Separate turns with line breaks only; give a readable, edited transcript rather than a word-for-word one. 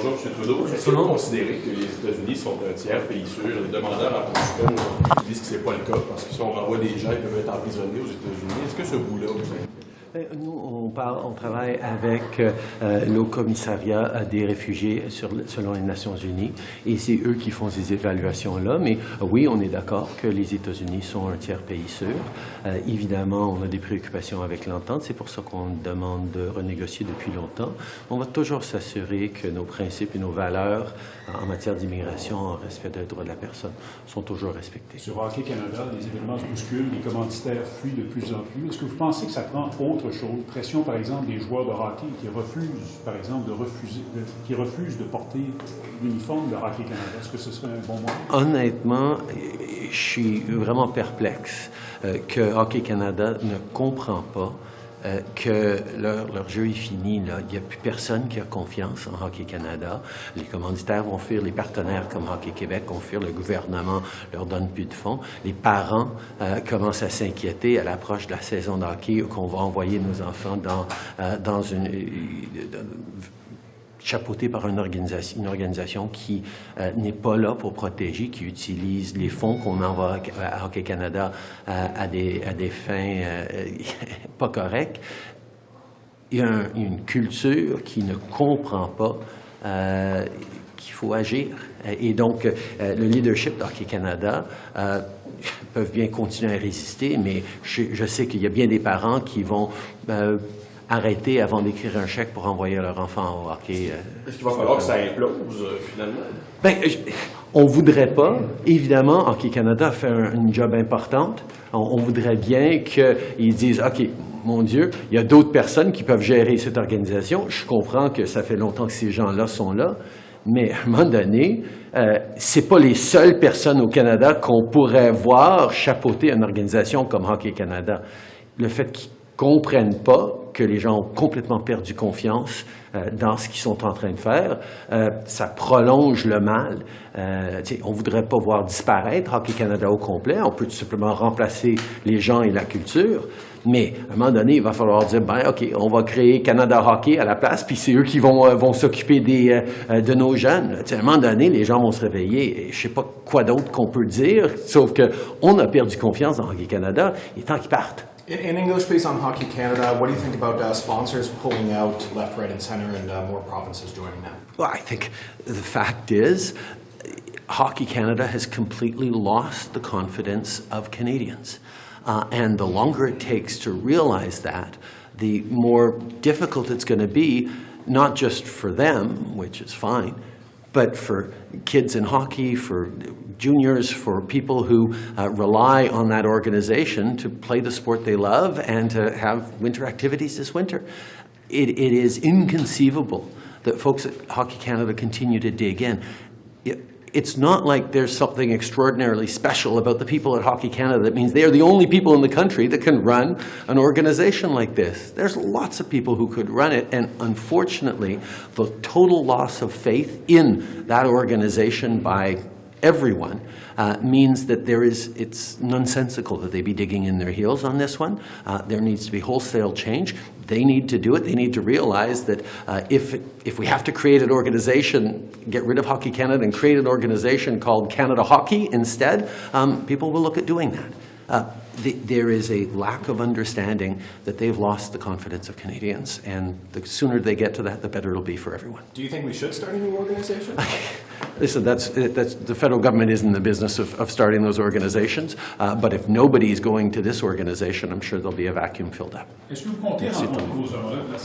Bonjour, M. Trudeau. Est-ce que vous considérez que les États-Unis sont un tiers pays sûr? Les demandeurs en consulat disent que ce n'est pas le cas parce que si on renvoie des gens, ils peuvent être emprisonnés aux États-Unis. Est-ce que ce bout-là vous fait?
Nous, on travaille avec le commissariat des réfugiés selon les Nations unies et c'est eux qui font ces évaluations-là. Mais oui, on est d'accord que les États-Unis sont un tiers pays sûr. Évidemment, on a des préoccupations avec l'entente. C'est pour ça qu'on demande de renégocier depuis longtemps. On va toujours s'assurer que nos principes et nos valeurs en matière d'immigration, en respect des droits de la personne, sont toujours respectés.
Sur Hockey Canada, les événements se bousculent, les commanditaires fuient de plus en plus. Est-ce que vous pensez que ça prend autre chose? Pression, par exemple, des joueurs de hockey qui refusent, par exemple, qui refusent de porter l'uniforme de Hockey Canada. Est-ce que ce serait un bon moment?
Honnêtement, je suis vraiment perplexe que Hockey Canada ne comprend pas que leur jeu est fini. Là. Il n'y a plus personne qui a confiance en Hockey Canada. Les commanditaires vont fuir, les partenaires comme Hockey Québec vont fuir, le gouvernement leur donne plus de fonds. Les parents commencent à s'inquiéter à l'approche de la saison de hockey qu'on va envoyer nos enfants dans une chapeauté par une organisation qui n'est pas là pour protéger, qui utilise les fonds qu'on envoie à Hockey Canada à des fins pas correctes. Il y a une culture qui ne comprend pas qu'il faut agir. Et donc, le leadership d'Hockey Canada peuvent bien continuer à résister, mais je sais qu'il y a bien des parents qui vont arrêter avant d'écrire un chèque pour envoyer leur enfant au hockey.
Est-ce qu'il va falloir que ça implose, finalement?
Bien, on ne voudrait pas. Évidemment, Hockey Canada fait une job importante. On voudrait bien qu'ils disent, OK, mon Dieu, il y a d'autres personnes qui peuvent gérer cette organisation. Je comprends que ça fait longtemps que ces gens-là sont là, mais à un moment donné, c'est pas les seules personnes au Canada qu'on pourrait voir chapeauter une organisation comme Hockey Canada. Le fait qu'ils comprennent pas que les gens ont complètement perdu confiance dans ce qu'ils sont en train de faire. Ça prolonge le mal. On ne voudrait pas voir disparaître Hockey Canada au complet. On peut tout simplement remplacer les gens et la culture. Mais à un moment donné, il va falloir dire, ben OK, on va créer Canada Hockey à la place, puis c'est eux qui vont s'occuper de nos jeunes. À un moment donné, les gens vont se réveiller. Et je ne sais pas quoi d'autre qu'on peut dire, sauf qu'on a perdu confiance dans Hockey Canada. Il est temps qu'ils partent.
In English, based on Hockey Canada, what do you think about sponsors pulling out left, right, and center and more provinces joining them?
Well, I think the fact is Hockey Canada has completely lost the confidence of Canadians. And the longer it takes to realize that, the more difficult it's going to be, not just for them, which is fine, but for kids in hockey, for juniors, for people who rely on that organization to play the sport they love and to have winter activities this winter. It is inconceivable that folks at Hockey Canada continue to dig in. It's not like there's something extraordinarily special about the people at Hockey Canada that means they are the only people in the country that can run an organization like this. There's lots of people who could run it, and unfortunately, the total loss of faith in that organization by everyone means that it's nonsensical that they be digging in their heels on this one. There needs to be wholesale change. They need to do it. They need to realize that if we have to create an organization, get rid of Hockey Canada and create an organization called Canada Hockey instead, people will look at doing that. There is a lack of understanding that they've lost the confidence of Canadians, and the sooner they get to that, the better it'll be for everyone.
Do you think we should start a new organization?
Listen, that's the federal government isn't in the business of starting those organizations, but if nobody is going to this organization, I'm sure there'll be a vacuum filled up.
Est-ce que vous comptez rendre aux homologues de la